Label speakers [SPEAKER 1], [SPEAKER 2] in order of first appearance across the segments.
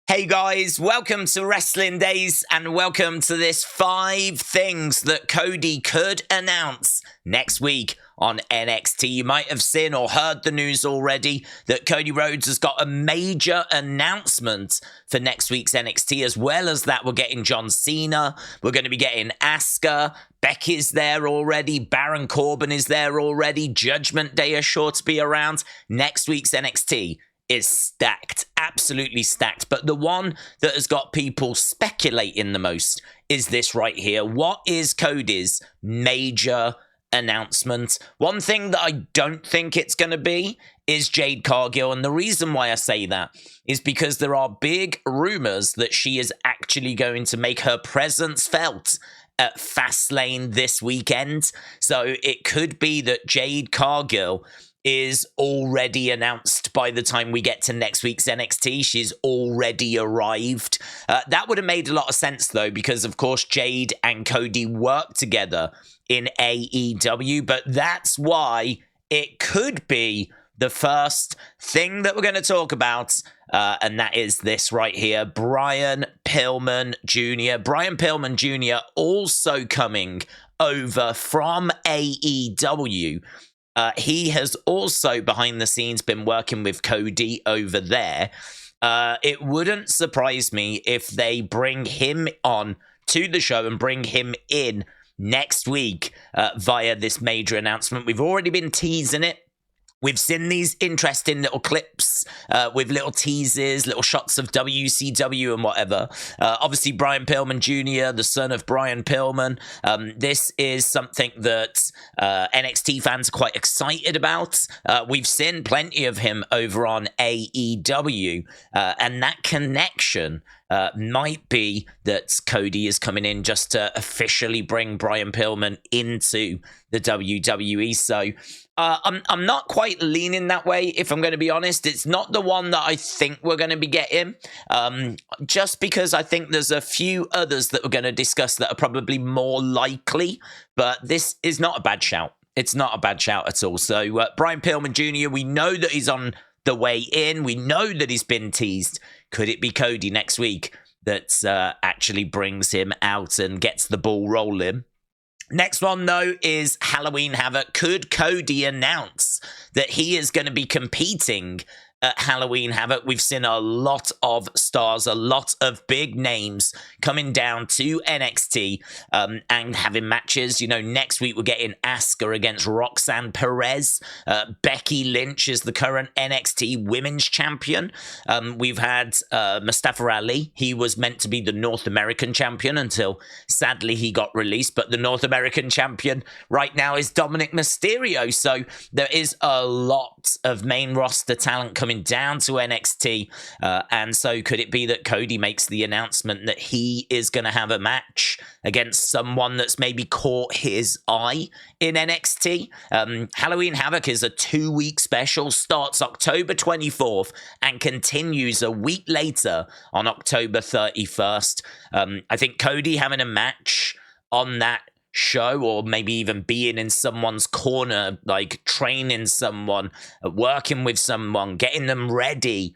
[SPEAKER 1] Hey guys, welcome to Wrestling Daze and welcome to this 5 things that Cody could announce next week on NXT. You might have seen or heard the news already that Cody Rhodes has got a major announcement for next week's NXT. As well as that, we're getting John Cena, we're going to be getting Asuka, Becky's there already, Baron Corbin is there already, Judgment Day is sure to be around. Next week's NXT is stacked, absolutely stacked. But the one that has got people speculating the most is this right here. What is Cody's major announcement? One thing that I don't think it's going to be is Jade Cargill. And the reason why I say that is because there are big rumors that she is actually going to make her presence felt at Fastlane this weekend. So it could be that Jade Cargill is already announced by the time we get to next week's NXT. She's already arrived. That would have made a lot of sense, though, because, of course, Jade and Cody work together in AEW, but that's why it could be the first thing that we're going to talk about, and that is this right here, Brian Pillman Jr. Brian Pillman Jr. also coming over from AEW. He has also, behind the scenes, been working with Cody over there. It wouldn't surprise me if they bring him on to the show and bring him in next week via this major announcement. We've already been teasing it. We've seen these interesting little clips with little teases, little shots of WCW and whatever. Obviously, Brian Pillman Jr., the son of Brian Pillman. This is something that NXT fans are quite excited about. We've seen plenty of him over on AEW, and that connection might be that Cody is coming in just to officially bring Brian Pillman into the WWE. So I'm not quite leaning that way, if I'm going to be honest. It's not the one that I think we're going to be getting, just because I think there's a few others that we're going to discuss that are probably more likely, but this is not a bad shout. It's not a bad shout at all. So Brian Pillman Jr., we know that he's on the way in. We know that he's been teased. Could it be Cody next week that actually brings him out and gets the ball rolling? Next one, though, is Halloween Havoc. Could Cody announce that he is going to be competing at Halloween Havoc? We've seen a lot of stars, a lot of big names coming down to NXT and having matches. You know, next week we're getting Asuka against Roxanne Perez. Becky Lynch is the current NXT Women's Champion. We've had Mustafa Ali. He was meant to be the North American Champion until, sadly, he got released. But the North American Champion right now is Dominic Mysterio. So there is a lot of main roster talent coming down to NXT, and so could it be that Cody makes the announcement that he is going to have a match against someone that's maybe caught his eye in NXT? Halloween Havoc is a 2-week special, starts October 24th and continues a week later on October 31st. I think Cody having a match on that show, or maybe even being in someone's corner, like training someone, working with someone, getting them ready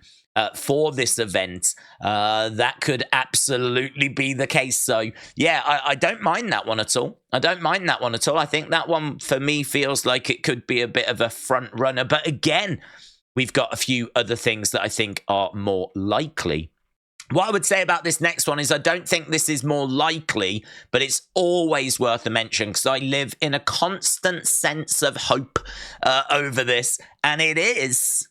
[SPEAKER 1] for this event, that could absolutely be the case. So yeah, I don't mind that one at all. I don't mind that one at all. I think that one for me feels like it could be a bit of a front runner, but again, we've got a few other things that I think are more likely. What I would say about this next one is I don't think this is more likely, but it's always worth a mention because I live in a constant sense of hope over this, and it is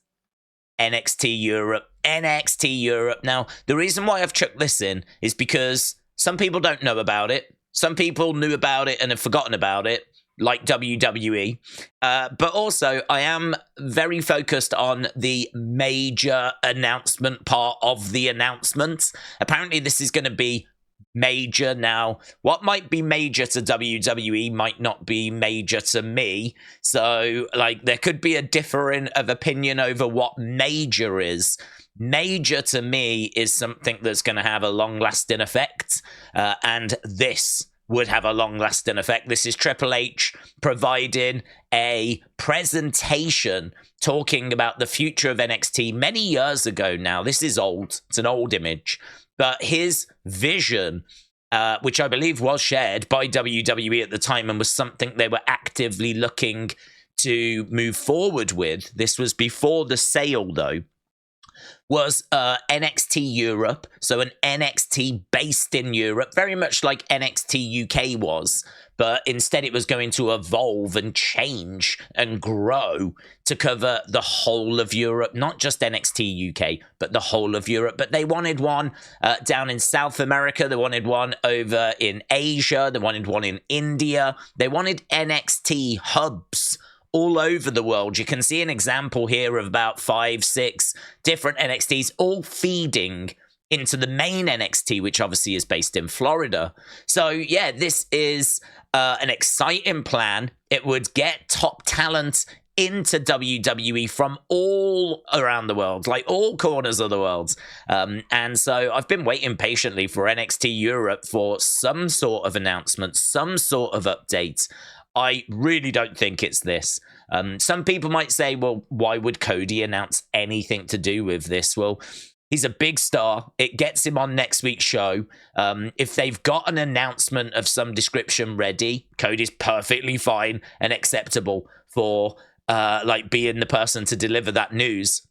[SPEAKER 1] NXT Europe. NXT Europe. Now, the reason why I've chucked this in is because some people don't know about it. Some people knew about it and have forgotten about it, like WWE. But also, I am very focused on the major announcement part of the announcement. Apparently, this is going to be major. Now, what might be major to WWE might not be major to me. So, like, there could be a differing of opinion over what major is. Major to me is something that's going to have a long-lasting effect. And this would have a long-lasting effect. This is Triple H providing a presentation talking about the future of NXT many years ago now. This is old. It's an old image. But his vision, which I believe was shared by WWE at the time and was something they were actively looking to move forward with. This was before the sale, though. Was NXT Europe, so an NXT based in Europe, very much like NXT UK was, but instead it was going to evolve and change and grow to cover the whole of Europe, not just NXT UK, but the whole of Europe. But they wanted one down in South America, they wanted one over in Asia, they wanted one in India, they wanted NXT hubs all over the world. You can see an example here of about 5, 6 different NXTs all feeding into the main NXT, which obviously is based in Florida. So yeah, this is an exciting plan. It would get top talent into WWE from all around the world, like all corners of the world. And so I've been waiting patiently for NXT Europe for some sort of announcement, some sort of update. I really don't think it's this. Some people might say, well, why would Cody announce anything to do with this? Well, he's a big star. It gets him on next week's show. If they've got an announcement of some description ready, Cody's perfectly fine and acceptable for being the person to deliver that news.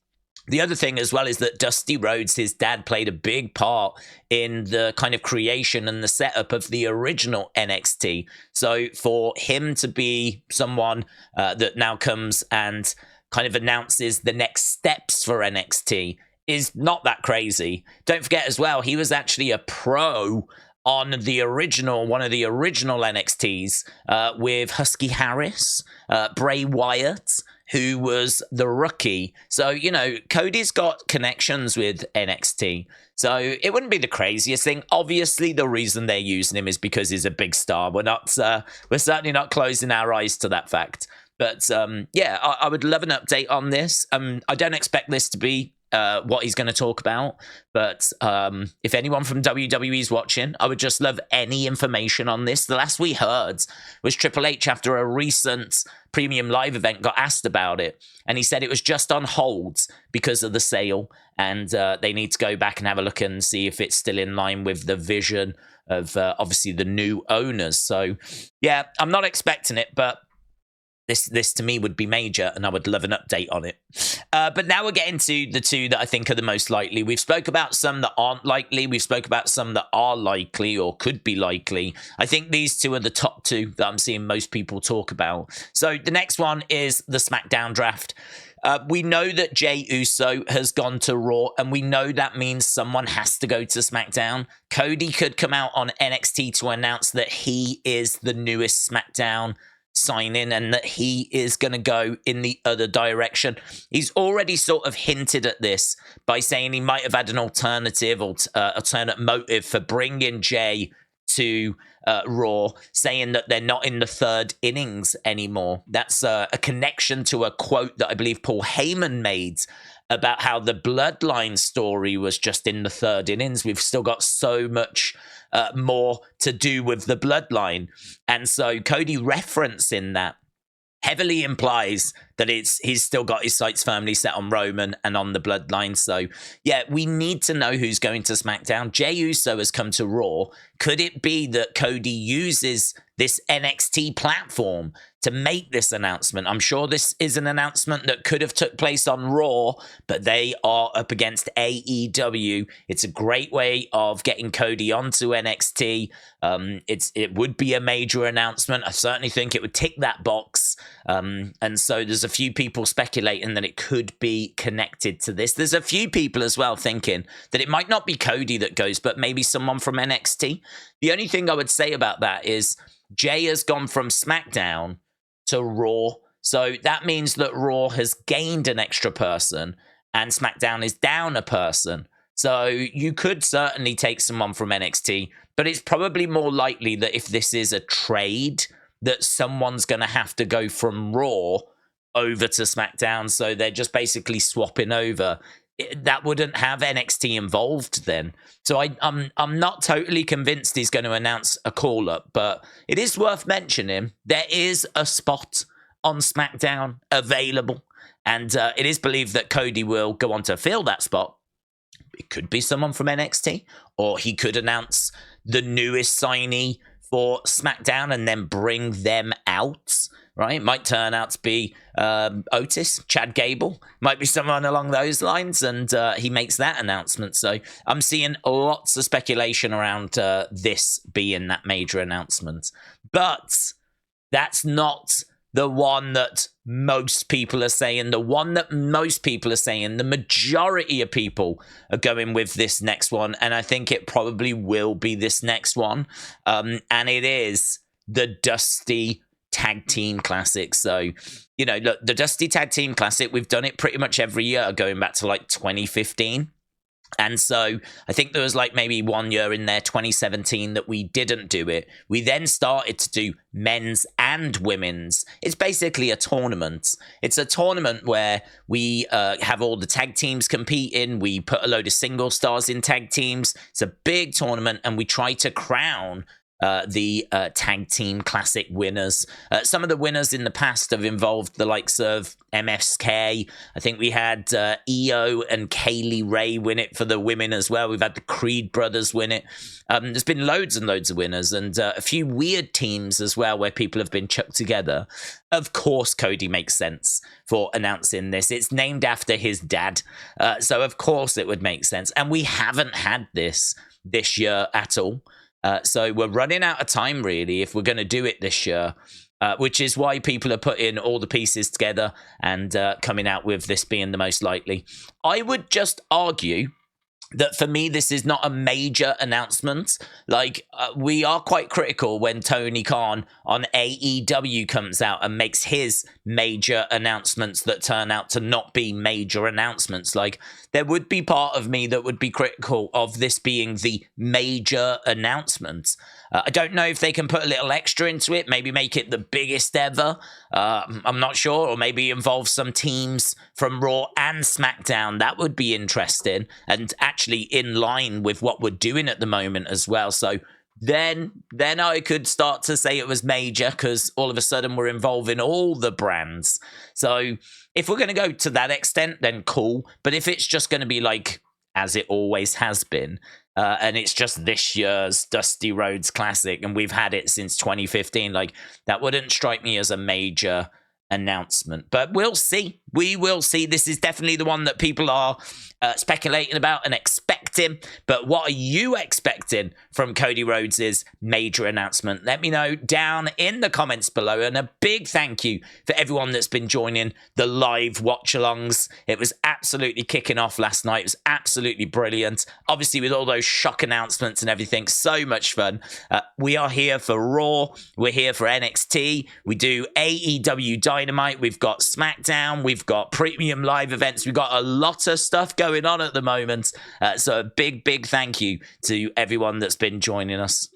[SPEAKER 1] The other thing as well is that Dusty Rhodes, his dad, played a big part in the kind of creation and the setup of the original NXT. So for him to be someone that now comes and kind of announces the next steps for NXT is not that crazy. Don't forget as well, he was actually a pro on the original, one of the original NXTs with Husky Harris, Bray Wyatt, who was the rookie. So, you know, Cody's got connections with NXT. So it wouldn't be the craziest thing. Obviously, the reason they're using him is because he's a big star. We're certainly not closing our eyes to that fact. But yeah, I would love an update on this. I don't expect this to be what he's going to talk about, but if anyone from WWE is watching, I would just love any information on this. The last we heard was Triple H after a recent Premium Live event got asked about it, and he said it was just on hold because of the sale, and they need to go back and have a look and see if it's still in line with the vision of obviously the new owners. So yeah, I'm not expecting it, but This to me would be major, and I would love an update on it. But now we're getting to the two that I think are the most likely. We've spoke about some that aren't likely. We've spoke about some that are likely or could be likely. I think these two are the top two that I'm seeing most people talk about. So the next one is the Smackdown draft. We know that Jey Uso has gone to Raw, and we know that means someone has to go to SmackDown. Cody could come out on NXT to announce that he is the newest SmackDown sign-in and that he is going to go in the other direction. He's already sort of hinted at this by saying he might have had an alternative or alternate motive for bringing Jey to Raw, saying that they're not in the third innings anymore. That's a connection to a quote that I believe Paul Heyman made about how the Bloodline story was just in the third innings. We've still got so much more to do with the Bloodline. And so Cody referencing that heavily implies that he's still got his sights firmly set on Roman and on the Bloodline. So yeah, we need to know who's going to SmackDown. Jey Uso has come to Raw. Could it be that Cody uses this NXT platform to make this announcement? I'm sure this is an announcement that could have took place on Raw, but they are up against AEW. It's a great way of getting Cody onto NXT. It would be a major announcement. I certainly think it would tick that box. And so there's a few people speculating that it could be connected to this. There's a few people as well thinking that it might not be Cody that goes, but maybe someone from NXT. The only thing I would say about that is Jey has gone from SmackDown to Raw. So that means that Raw has gained an extra person and SmackDown is down a person. So you could certainly take someone from NXT, but it's probably more likely that if this is a trade, that someone's going to have to go from Raw over to SmackDown. So they're just basically swapping over. that wouldn't have NXT involved then. So I'm not totally convinced he's going to announce a call-up, but it is worth mentioning there is a spot on SmackDown available, and it is believed that Cody will go on to fill that spot. It could be someone from NXT, or he could announce the newest signee for SmackDown and then bring them out, right? Might turn out to be Otis, Chad Gable, might be someone along those lines, and he makes that announcement. So I'm seeing lots of speculation around this being that major announcement. But that's not the one that most people are saying. The one that most people are saying, the majority of people are going with this next one, and I think it probably will be this next one. And it is the Dusty Tag Team Classic. So, you know, look, the Dusty Tag Team Classic, we've done it pretty much every year going back to like 2015. And so I think there was like maybe 1 year in there, 2017, that we didn't do it. We then started to do men's and women's. It's basically a tournament. It's a tournament where we have all the tag teams competing. We put a load of single stars in tag teams. It's a big tournament, and we try to crown the Tag Team Classic winners. Some of the winners in the past have involved the likes of MSK. I think we had Io and Kaylee Ray win it for the women as well. We've had the Creed brothers win it. There's been loads and loads of winners, and a few weird teams as well where people have been chucked together. Of course, Cody makes sense for announcing this. It's named after his dad, so of course it would make sense. And we haven't had this year at all. So we're running out of time, really, if we're going to do it this year, which is why people are putting all the pieces together and coming out with this being the most likely. I would just argue that for me, this is not a major announcement. Like, we are quite critical when Tony Khan on AEW comes out and makes his major announcements that turn out to not be major announcements. Like, there would be part of me that would be critical of this being the major announcement. I don't know if they can put a little extra into it, maybe make it the biggest ever. I'm not sure, or maybe involve some teams from Raw and SmackDown. That would be interesting and actually in line with what we're doing at the moment as well. So then I could start to say it was major, because all of a sudden we're involving all the brands. So if we're going to go to that extent, then cool. But if it's just going to be like, as it always has been, and it's just this year's Dusty Rhodes Classic, and we've had it since 2015, like, that wouldn't strike me as a major announcement. But we'll see. We will see. This is definitely the one that people are speculating about and expecting. But what are you expecting from Cody Rhodes' major announcement? Let me know down in the comments below. And a big thank you for everyone that's been joining the live watch-alongs. It was absolutely kicking off last night. It was absolutely brilliant. Obviously, with all those shock announcements and everything, so much fun. We are here for Raw. We're here for NXT. We do AEW Dynamite. We've got SmackDown. We've got premium live events. We've got a lot of stuff going on at the moment. So a big thank you to everyone that's been joining us.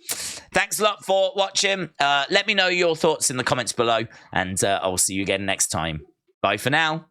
[SPEAKER 1] Thanks a lot for watching. Let me know your thoughts in the comments below, and I'll see you again next time. Bye for now.